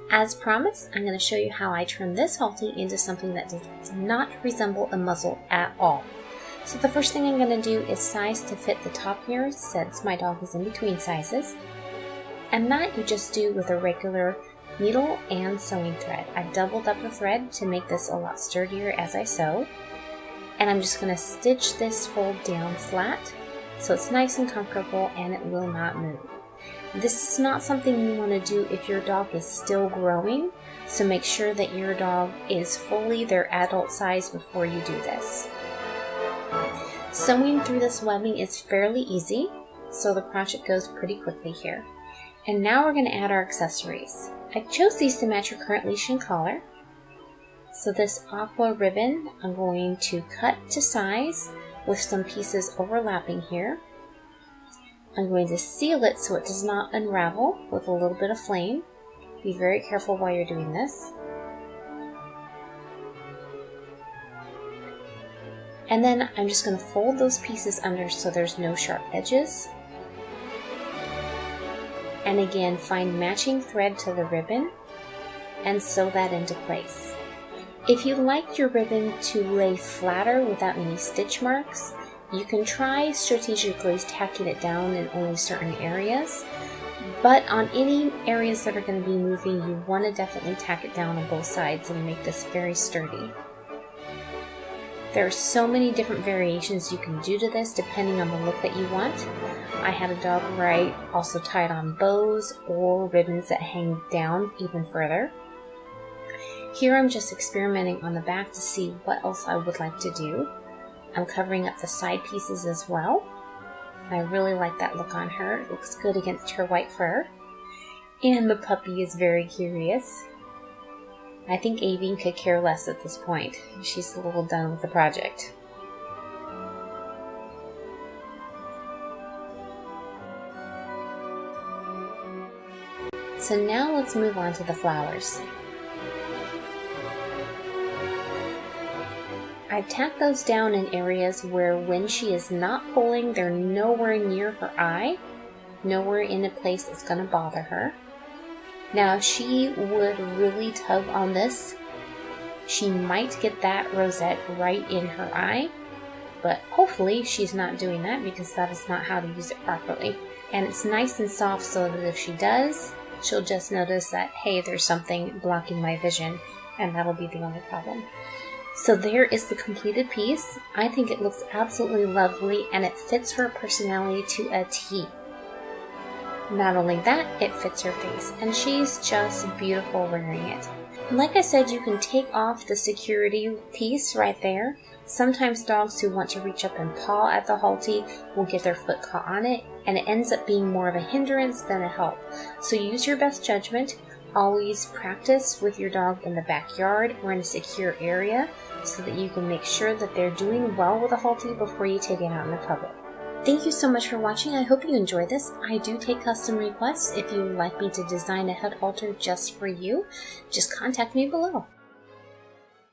As promised, I'm going to show you how I turn this halter into something that does not resemble a muzzle at all. So the first thing I'm going to do is size to fit the top here, since my dog is in between sizes. And that you just do with a regular needle and sewing thread. I doubled up the thread to make this a lot sturdier as I sew. And I'm just going to stitch this fold down flat so it's nice and comfortable and it will not move. This is not something you want to do if your dog is still growing, so make sure that your dog is fully their adult size before you do this. Sewing through this webbing is fairly easy, so the project goes pretty quickly here. And now we're going to add our accessories. I chose these to match your current leash and collar. So this aqua ribbon I'm going to cut to size with some pieces overlapping here. I'm going to seal it so it does not unravel with a little bit of flame. Be very careful while you're doing this. And then I'm just going to fold those pieces under so there's no sharp edges. And again, find matching thread to the ribbon and sew that into place. If you like your ribbon to lay flatter without any stitch marks, you can try strategically tacking it down in only certain areas, but on any areas that are going to be moving, you want to definitely tack it down on both sides and make this very sturdy. There are so many different variations you can do to this depending on the look that you want. I had a dog where I also tied on bows or ribbons that hang down even further. Here I'm just experimenting on the back to see what else I would like to do. I'm covering up the side pieces as well. I really like that look on her. It looks good against her white fur. And the puppy is very curious. I think Avine could care less at this point. She's a little done with the project. So now let's move on to the flowers. I've tacked those down in areas where when she is not pulling, they're nowhere near her eye, nowhere in a place that's going to bother her. Now, if she would really tug on this, she might get that rosette right in her eye, but hopefully she's not doing that because that is not how to use it properly. And it's nice and soft so that if she does, she'll just notice that, hey, there's something blocking my vision, and that'll be the only problem. So there is the completed piece. I think it looks absolutely lovely and it fits her personality to a T. Not only that, it fits her face and she's just beautiful wearing it. And like I said, you can take off the security piece right there. Sometimes dogs who want to reach up and paw at the halter will get their foot caught on it and it ends up being more of a hindrance than a help. So use your best judgment. Always practice with your dog in the backyard or in a secure area so that you can make sure that they're doing well with a halter before you take it out in the public. Thank you so much for watching. I hope you enjoyed this. I do take custom requests. If you would like me to design a head halter just for you, just contact me below.